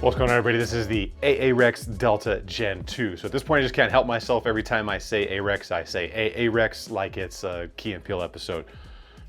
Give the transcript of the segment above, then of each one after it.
What's going on, everybody? This is the Arex Delta Gen 2. So at this point, I just can't help myself. Every time I say Arex, I say Arex like it's a Key and Peele episode.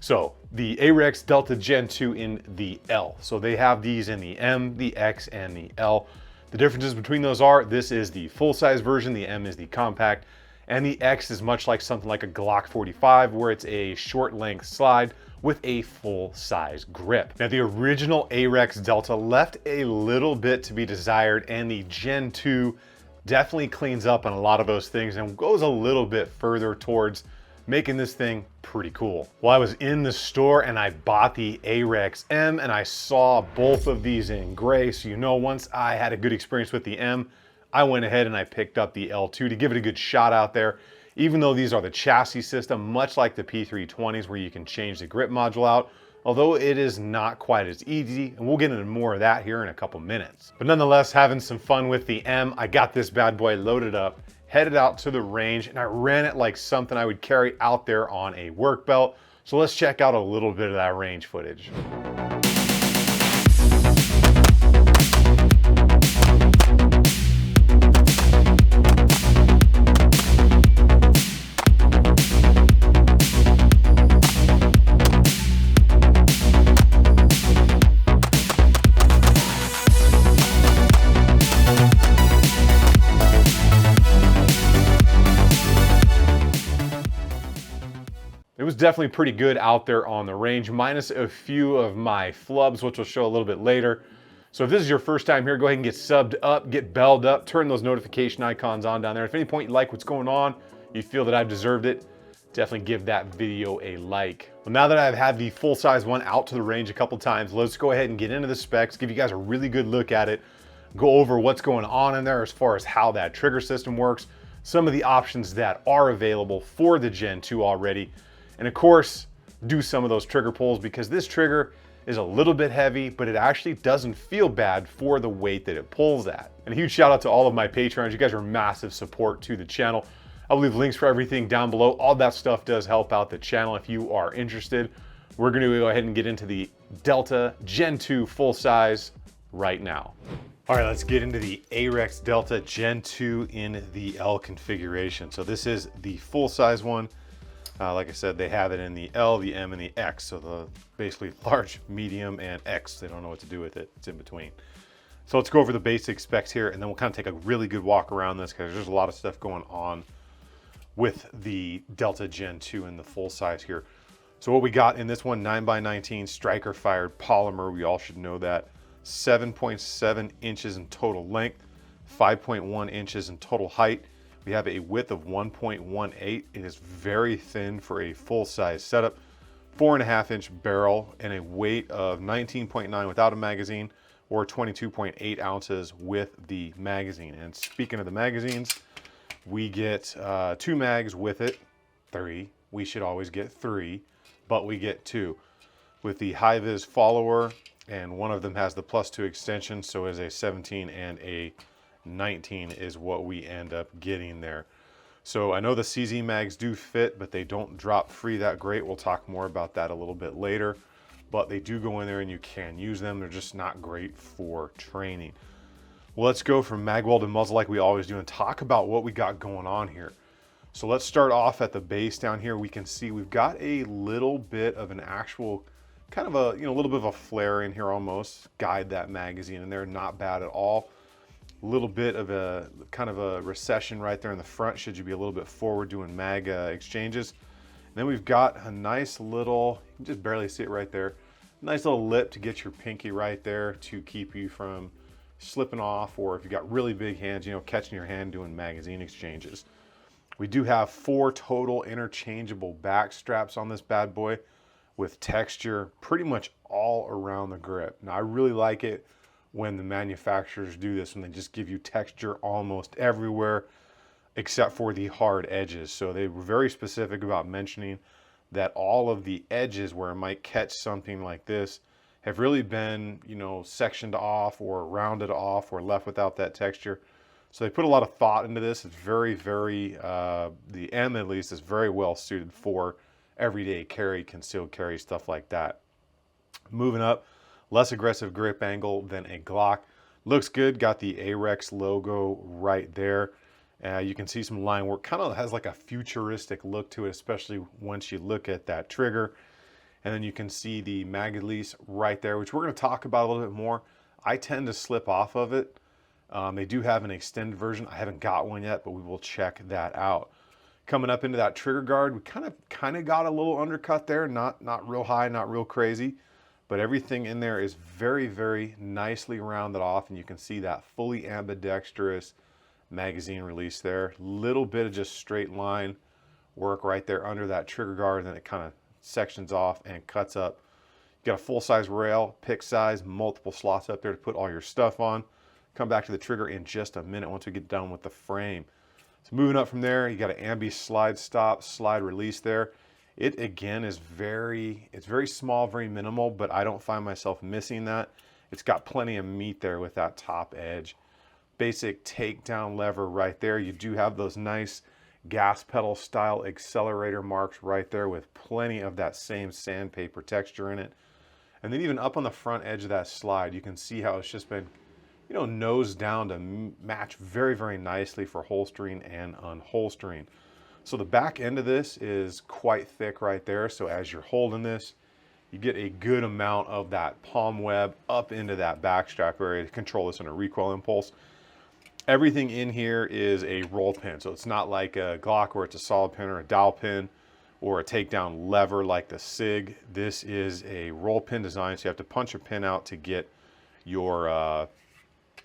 So the Arex Delta Gen 2 in the L. So they have these in the M, the X, and the L. The differences between those are, this is the full-size version, the M is the compact, and the X is much like something like a Glock 45, where it's a short-length slide with a full-size grip. Now, the original Arex Delta left a little bit to be desired, and the Gen 2 definitely cleans up on a lot of those things and goes a little bit further towards making this thing pretty cool. Well, I was in the store and I bought the Arex M, and I saw both of these in gray. So, you know, once I had a good experience with the M, I went ahead and I picked up the L2 to give it a good shot out there. Even though these are the chassis system, much like the P320s where you can change the grip module out, although it is not quite as easy, and we'll get into more of that here in a couple minutes. But nonetheless, having some fun with the M, I got this bad boy loaded up, headed out to the range, and I ran it like something I would carry out there on a work belt. So let's check out a little bit of that range footage. It was definitely pretty good out there on the range, minus a few of my flubs, which will show a little bit later. So if this is your first time here, go ahead and get subbed up, get belled up, turn those notification icons on down there. If at any point you like what's going on, you feel that I've deserved it, definitely give that video a like. Well, now that I've had the full-size one out to the range a couple times, let's go ahead and get into the specs, give you guys a really good look at it, go over what's going on in there as far as how that trigger system works, some of the options that are available for the Gen 2 already, and of course, do some of those trigger pulls, because this trigger is a little bit heavy, but it actually doesn't feel bad for the weight that it pulls at. And a huge shout out to all of my patrons. You guys are massive support to the channel. I'll leave links for everything down below. All that stuff does help out the channel if you are interested. We're gonna go ahead and get into the Delta Gen 2 full size right now. All right, let's get into the Arex Delta Gen 2 in the L configuration. So this is the full size one. Like I said, they have it in the L, the M, and the X. So the basically large, medium, and X. They don't know what to do with it. It's in between. So let's go over the basic specs here, and then we'll kind of take a really good walk around this, because there's a lot of stuff going on with the Delta Gen 2 in the full size here. So what we got in this one, 9x19 striker fired polymer. We all should know that. 7.7 inches in total length, 5.1 inches in total height. We have a width of 1.18. It is very thin for a full-size setup. 4.5-inch barrel and a weight of 19.9 without a magazine, or 22.8 ounces with the magazine. And speaking of the magazines, we get 2 mags with it. 3. We should always get 3, but we get 2 with the high-vis follower, and one of them has the +2 extension, so it is a 17 and a 19 is what we end up getting there. So I know the CZ mags do fit, but they don't drop free that great. We'll talk more about that a little bit later, but they do go in there and you can use them. They're just not great for training. Well, let's go from magwell to muzzle like we always do and talk about what we got going on here. So let's start off at the base down here. We can see we've got a little bit of an actual kind of a, a little bit of a flare in here almost. Guide that magazine in there, not bad at all. A little bit of a kind of a recession right there in the front, should you be a little bit forward doing mag exchanges. And then we've got a nice little, you can just barely see it right there, nice little lip to get your pinky right there to keep you from slipping off, or if you've got really big hands, catching your hand doing magazine exchanges. We do have 4 total interchangeable back straps on this bad boy with texture pretty much all around the grip. Now I really like it when the manufacturers do this, when they just give you texture almost everywhere except for the hard edges. So they were very specific about mentioning that all of the edges where it might catch something like this have really been, sectioned off or rounded off or left without that texture. So they put a lot of thought into this. It's very, the M at least is very well suited for everyday carry, concealed carry, stuff like that. Moving up, less aggressive grip angle than a Glock. Looks good, got the Arex logo right there. You can see some line work, kind of has like a futuristic look to it, especially once you look at that trigger. And then you can see the mag release right there, which we're going to talk about a little bit more. I tend to slip off of it. They do have an extended version. I haven't got one yet, but we will check that out. Coming up into that trigger guard, we kind of got a little undercut there, not real high, not real crazy, but everything in there is very, very nicely rounded off, and you can see that fully ambidextrous magazine release there. Little bit of just straight line work right there under that trigger guard, and then it kind of sections off and cuts up. You got a full-size rail, pick size, multiple slots up there to put all your stuff on. Come back to the trigger in just a minute once we get done with the frame. So moving up from there, you got an ambi slide stop, slide release there. It again is it's very small, very minimal, but I don't find myself missing that. It's got plenty of meat there with that top edge. Basic takedown lever right there. You do have those nice gas pedal style accelerator marks right there with plenty of that same sandpaper texture in it. And then even up on the front edge of that slide, you can see how it's just been, you know, nose down to match very, very nicely for holstering and unholstering. So the back end of this is quite thick right there. So as you're holding this, you get a good amount of that palm web up into that back strap area to control this in a recoil impulse. Everything in here is a roll pin. So it's not like a Glock where it's a solid pin or a dowel pin or a takedown lever like the SIG. This is a roll pin design. So you have to punch a pin out to get your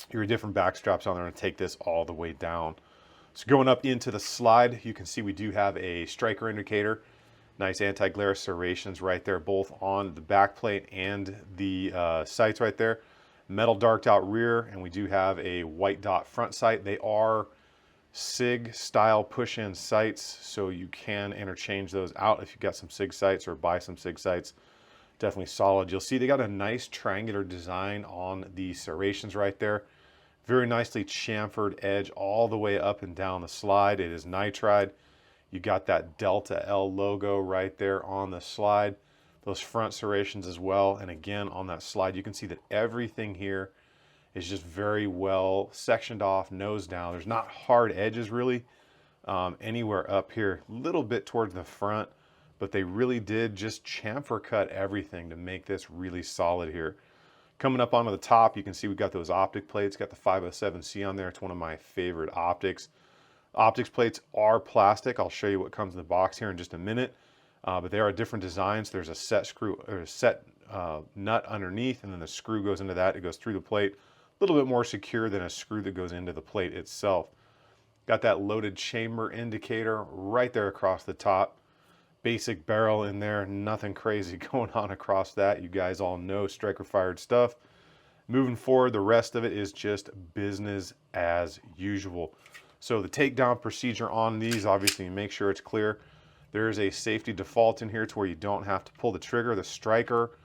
different back straps on there and take this all the way down. So going up into the slide, you can see we do have a striker indicator. Nice anti-glare serrations right there, both on the back plate and the sights right there. Metal darked out rear, and we do have a white dot front sight. They are SIG style push-in sights, so you can interchange those out if you've got some SIG sights or buy some SIG sights. Definitely solid. You'll see they got a nice triangular design on the serrations right there. Very nicely chamfered edge all the way up and down the slide. It is nitride. You got that Delta L logo right there on the slide. Those front serrations as well. And again, on that slide, you can see that everything here is just very well sectioned off, nose down. There's not hard edges really anywhere up here. A little bit towards the front, but they really did just chamfer cut everything to make this really solid here. Coming up onto the top, you can see we've got those optic plates. Got the 507C on there. It's one of my favorite optics. Optics plates are plastic. I'll show you what comes in the box here in just a minute. But there are different designs. There's a set screw or a set nut underneath, and then the screw goes into that. It goes through the plate. A little bit more secure than a screw that goes into the plate itself. Got that loaded chamber indicator right there across the top. Basic barrel in there, nothing crazy going on across that. You guys all know striker fired stuff. Moving forward, the rest of it is just business as usual. So the takedown procedure on these, obviously make sure it's clear. There is a safety default in here to where you don't have to pull the trigger. The striker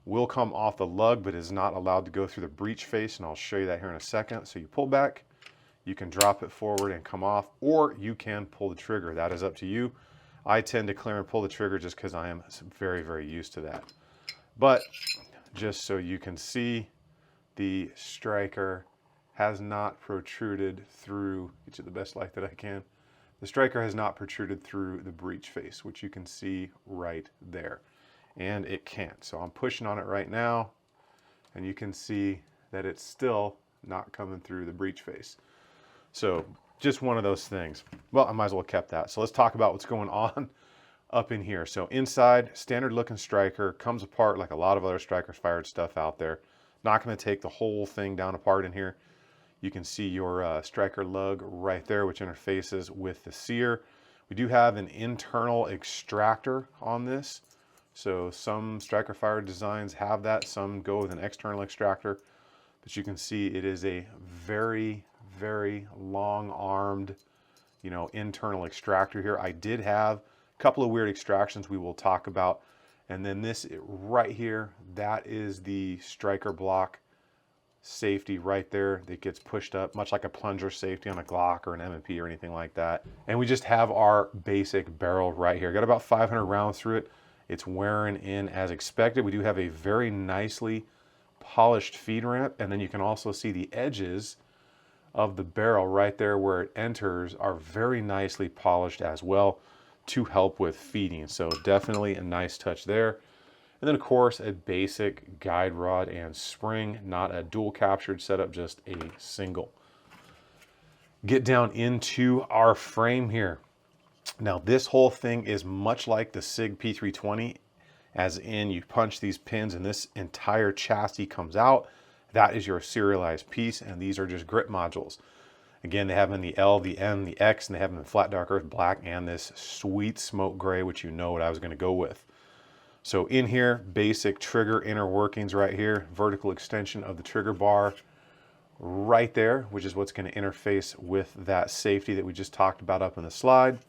will come off the lug, but is not allowed to go through the breech face, and I'll show you that here in a second. So you pull back, you can drop it forward and come off, or you can pull the trigger. That is up to you. I tend to clear and pull the trigger just because I am very, very used to that. But just so you can see, the striker has not protruded through, get you the best light that I can. The striker has not protruded through the breech face, which you can see right there. And it can't. So I'm pushing on it right now, and you can see that it's still not coming through the breech face. So just one of those things. Well, I might as well have kept that. So let's talk about what's going on up in here. So inside, standard looking striker, comes apart like a lot of other strikers fired stuff out there. Not going to take the whole thing down apart in here. You can see your striker lug right there, which interfaces with the sear. We do have an internal extractor on this. So some striker fired designs have that. Some go with an external extractor. But you can see it is a very, very long-armed, you know, internal extractor here. I did have a couple of weird extractions we will talk about. And then this right here, that is the striker block safety right there that gets pushed up, much like a plunger safety on a Glock or an M&P or anything like that. And we just have our basic barrel right here. Got about 500 rounds through it. It's wearing in as expected. We do have a very nicely polished feed ramp, and then you can also see the edges of the barrel right there where it enters are very nicely polished as well to help with feeding. So definitely a nice touch there. And then of course a basic guide rod and spring, not a dual captured setup, just a single. Get down into our frame here. Now this whole thing is much like the SIG P320, as in you punch these pins and this entire chassis comes out. That is your serialized piece, and these are just grip modules. Again, they have them in the L, the M, the X, and they have them in flat dark earth black and this sweet smoke gray, which you know what I was going to go with. So in here, basic trigger inner workings right here, vertical extension of the trigger bar right there, which is what's going to interface with that safety that we just talked about up in the slide.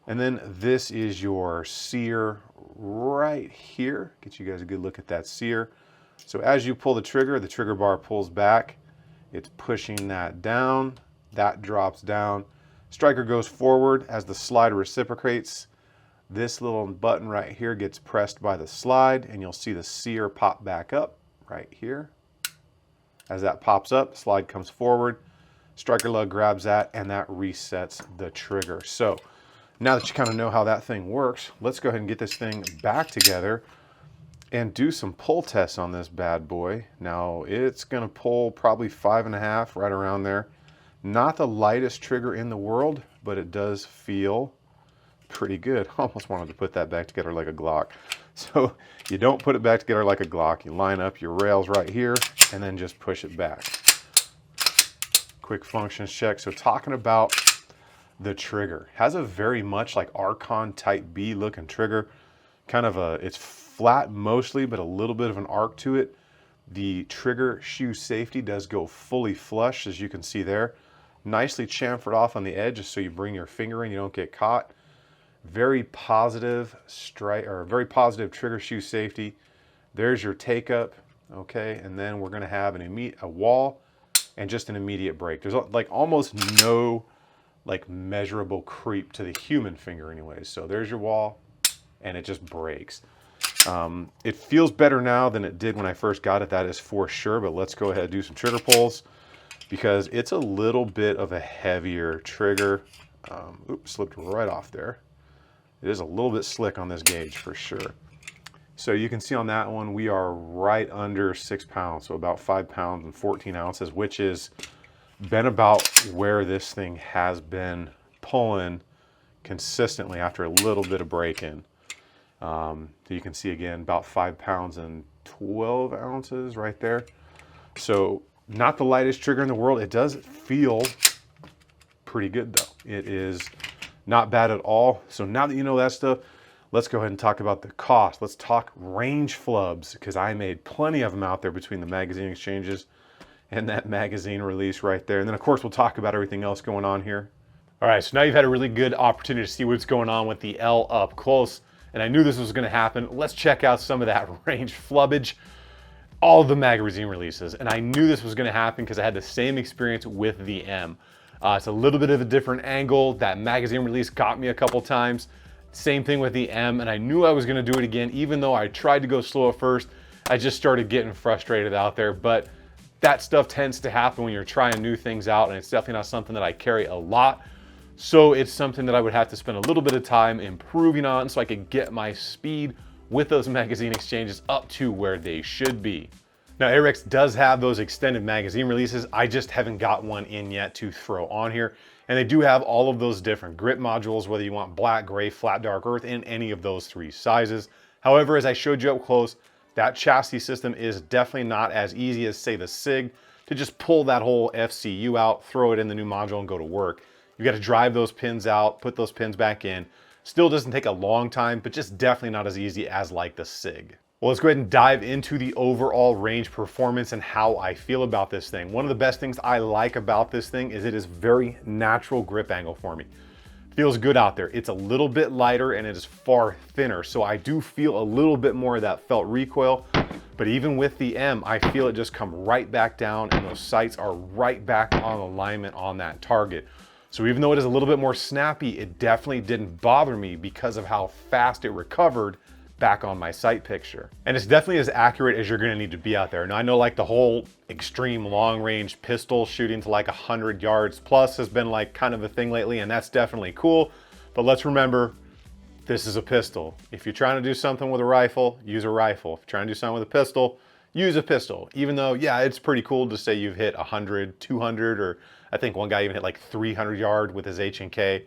And then this is your sear right here. Get you guys a good look at that sear. So as you pull the trigger bar pulls back. It's pushing that down. That drops down. Striker goes forward as the slider reciprocates. This little button right here gets pressed by the slide, and you'll see the sear pop back up right here. As that pops up, slide comes forward. Striker lug grabs that, and that resets the trigger. So now that you kind of know how that thing works, let's go ahead and get this thing back together and do some pull tests on this bad boy. Now it's gonna pull probably 5.5, right around there. Not the lightest trigger in the world, but it does feel pretty good. Almost wanted to put that back together like a Glock. So you don't put it back together like a Glock. You line up your rails right here and then just push it back. Quick functions check. So talking about the trigger, has a very much like Archon Type B looking trigger. Kind of it's flat mostly, but a little bit of an arc to it. The trigger shoe safety does go fully flush, as you can see there. Nicely chamfered off on the edge, just so you bring your finger in, you don't get caught. Very positive very positive trigger shoe safety. There's your take up, okay, and then we're gonna have a wall and just an immediate break. There's like almost no like measurable creep to the human finger anyways. So there's your wall, and it just breaks. It feels better now than it did when I first got it, that is for sure, but let's go ahead and do some trigger pulls because it's a little bit of a heavier trigger. Oops, slipped right off there. It is a little bit slick on this gauge for sure. So you can see on that one, we are right under 6 pounds, so about 5 pounds and 14 ounces, which has been about where this thing has been pulling consistently after a little bit of break-in. You can see again about 5 pounds and 12 ounces right there. So not the lightest trigger in the world. It does feel pretty good though. It is not bad at all. So now that you know that stuff, let's go ahead and talk about the cost. Let's talk range flubs, because I made plenty of them out there between the magazine exchanges and that magazine release right there. And then of course we'll talk about everything else going on here. All right, so now you've had a really good opportunity to see what's going on with the L up close. And I knew this was gonna happen. Let's check out some of that range flubbage, all the magazine releases. And I knew this was gonna happen because I had the same experience with the M. It's a little bit of a different angle. That magazine release got me a couple times. Same thing with the M, and I knew I was gonna do it again, even though I tried to go slow at first. I just started getting frustrated out there, but that stuff tends to happen when you're trying new things out, and it's definitely not something that I carry a lot. So it's something that I would have to spend a little bit of time improving on so I could get my speed with those magazine exchanges up to where they should be. Now, Arex does have those extended magazine releases. I just haven't got one in yet to throw on here. And they do have all of those different grip modules, whether you want black, gray, flat, dark earth, in any of those 3 sizes. However, as I showed you up close, that chassis system is definitely not as easy as, say, the SIG, to just pull that whole FCU out, throw it in the new module, and go to work. You got to drive those pins out, put those pins back in. Still doesn't take a long time, but just definitely not as easy as like the SIG. Well, let's go ahead and dive into the overall range performance and how I feel about this thing. One of the best things I like about this thing is it is very natural grip angle for me. Feels good out there. It's a little bit lighter and it is far thinner. So I do feel a little bit more of that felt recoil, but even with the M, I feel it just come right back down and those sights are right back on alignment on that target. So even though it is a little bit more snappy, it definitely didn't bother me because of how fast it recovered back on my sight picture. And it's definitely as accurate as you're gonna need to be out there. Now I know like the whole extreme long range pistol shooting to like 100 yards plus has been like kind of a thing lately, and that's definitely cool. But let's remember, this is a pistol. If you're trying to do something with a rifle, use a rifle. If you're trying to do something with a pistol, use a pistol. Even though, yeah, it's pretty cool to say you've hit 100, 200, or I think one guy even hit like 300 yard with his H&K.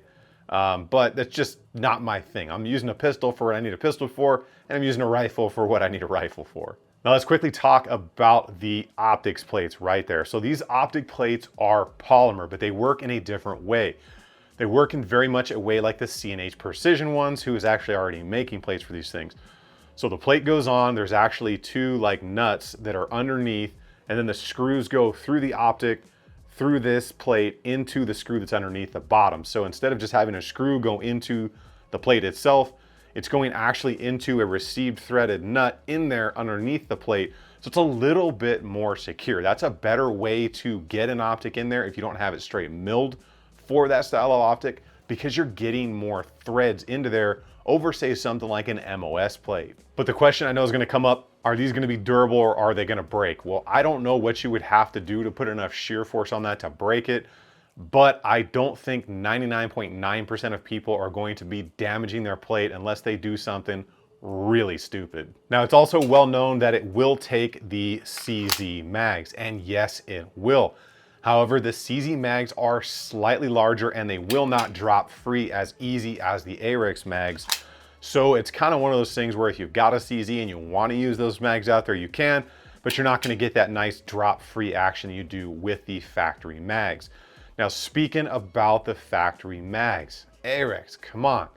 But that's just not my thing. I'm using a pistol for what I need a pistol for, and I'm using a rifle for what I need a rifle for. Now let's quickly talk about the optics plates right there. So these optic plates are polymer, but they work in a different way. They work in very much a way like the C&H Precision ones, who is actually already making plates for these things. So the plate goes on, there's actually two like nuts that are underneath, and then the screws go through the optic, through this plate into the screw that's underneath the bottom. So instead of just having a screw go into the plate itself, it's going actually into a received threaded nut in there underneath the plate. So it's a little bit more secure. That's a better way to get an optic in there if you don't have it straight milled for that style of optic, because you're getting more threads into there over, say, something like an MOS plate. But the question I know is going to come up, are these going to be durable or are they going to break? Well, I don't know what you would have to do to put enough shear force on that to break it, but I don't think 99.9% of people are going to be damaging their plate unless they do something really stupid. Now, it's also well known that it will take the CZ mags, and yes, it will. However, the CZ mags are slightly larger and they will not drop free as easy as the Arex mags. So it's kind of one of those things where if you've got a CZ and you want to use those mags out there, you can, but you're not going to get that nice drop free action you do with the factory mags. Now, speaking about the factory mags, Arex, come on,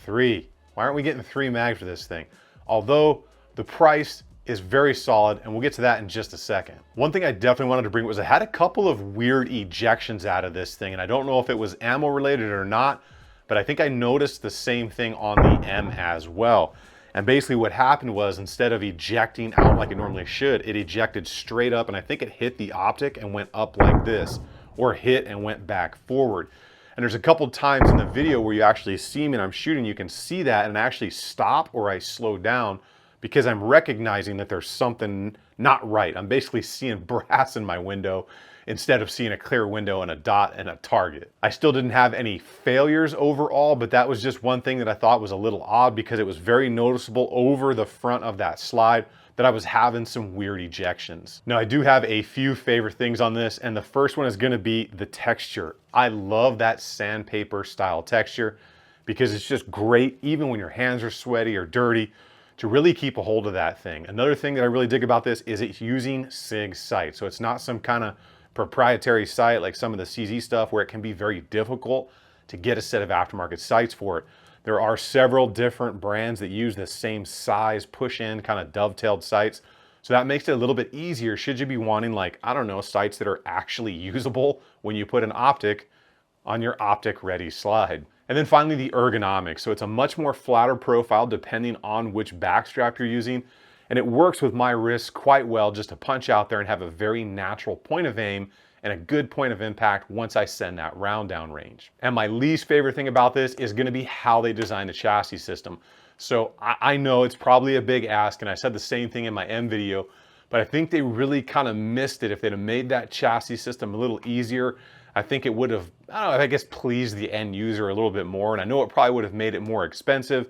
3. Why aren't we getting 3 mags for this thing? Although the price is very solid, and we'll get to that in just a second. One thing I definitely wanted to bring was I had a couple of weird ejections out of this thing, and I don't know if it was ammo related or not, but I think I noticed the same thing on the M as well. And basically what happened was, instead of ejecting out like it normally should, it ejected straight up, and I think it hit the optic and went up like this, or hit and went back forward. And there's a couple times in the video where you actually see me and I'm shooting, you can see that, and I actually stop or I slow down because I'm recognizing that there's something not right. I'm basically seeing brass in my window instead of seeing a clear window and a dot and a target. I still didn't have any failures overall, but that was just one thing that I thought was a little odd, because it was very noticeable over the front of that slide that I was having some weird ejections. Now, I do have a few favorite things on this, and the first one is gonna be the texture. I love that sandpaper style texture because it's just great even when your hands are sweaty or dirty, to really keep a hold of that thing. Another thing that I really dig about this is it's using SIG sight. So it's not some kind of proprietary sight like some of the CZ stuff where it can be very difficult to get a set of aftermarket sights for it. There are several different brands that use the same size push-in kind of dovetailed sights. So that makes it a little bit easier should you be wanting, like, I don't know, sights that are actually usable when you put an optic on your optic ready slide. And then finally, the ergonomics. So it's a much more flatter profile depending on which backstrap you're using. And it works with my wrist quite well just to punch out there and have a very natural point of aim and a good point of impact once I send that round down range. And my least favorite thing about this is gonna be how they design the chassis system. So I know it's probably a big ask, and I said the same thing in my M video, but I think they really kind of missed it. If they'd have made that chassis system a little easier, I think it would have, I don't know, I guess pleased the end user a little bit more. And I know it probably would have made it more expensive,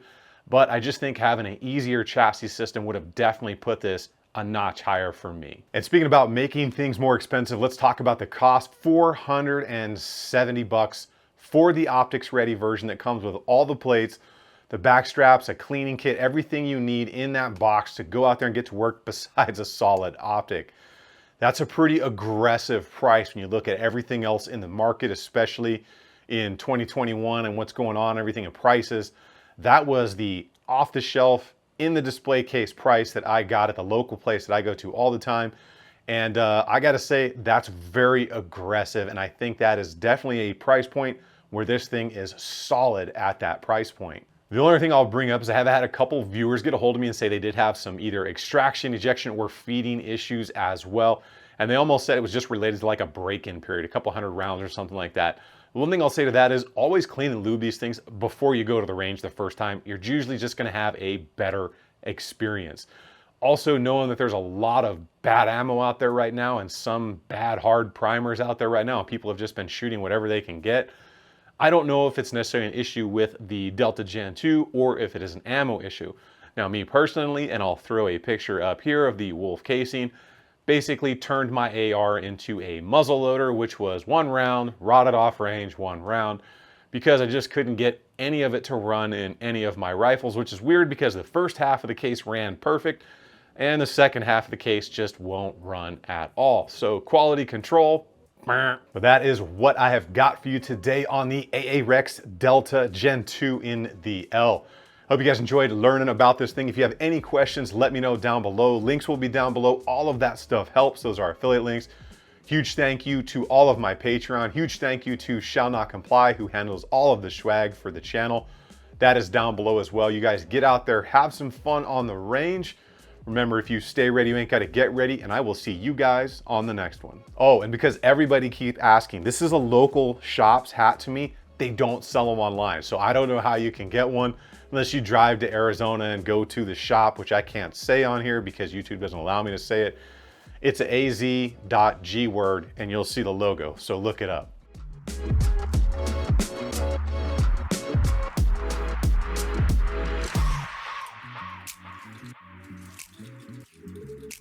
but I just think having an easier chassis system would have definitely put this a notch higher for me. And speaking about making things more expensive, let's talk about the cost. $470 for the optics ready version that comes with all the plates, the back straps, a cleaning kit, everything you need in that box to go out there and get to work besides a solid optic. That's a pretty aggressive price when you look at everything else in the market, especially in 2021 and what's going on, everything in prices. That was the off-the-shelf, in the display case price that I got at the local place that I go to all the time. And I gotta say, that's very aggressive. And I think that is definitely a price point where this thing is solid at that price point. The only thing I'll bring up is I have had a couple viewers get a hold of me and say they did have some either extraction, ejection, or feeding issues as well. And they almost said it was just related to like a break-in period, a couple hundred rounds or something like that. One thing I'll say to that is always clean and lube these things before you go to the range the first time. You're usually just gonna have a better experience. Also, knowing that there's a lot of bad ammo out there right now and some bad hard primers out there right now, people have just been shooting whatever they can get. I don't know if it's necessarily an issue with the Delta Gen 2 or if it is an ammo issue. Now, me personally, and I'll throw a picture up here of the Wolf casing, basically turned my AR into a muzzle loader, which was one round, rotted off range, one round, because I just couldn't get any of it to run in any of my rifles, which is weird because the first half of the case ran perfect and the second half of the case just won't run at all. So quality control. But that is what I have got for you today on the Arex Delta Gen 2 in the L. Hope you guys enjoyed learning about this thing. If you have any questions, let me know down below. Links will be down below. All of that stuff helps. Those are affiliate links. Huge thank you to all of my Patreon. Huge thank you to Shall Not Comply, who handles all of the swag for the channel. That is down below as well. You guys get out there, have some fun on the range. Remember, if you stay ready, you ain't got to get ready, and I will see you guys on the next one. Oh, and because everybody keeps asking, this is a local shop's hat to me. They don't sell them online, so I don't know how you can get one unless you drive to Arizona and go to the shop, which I can't say on here because YouTube doesn't allow me to say it. It's az.gword, and you'll see the logo, so look it up.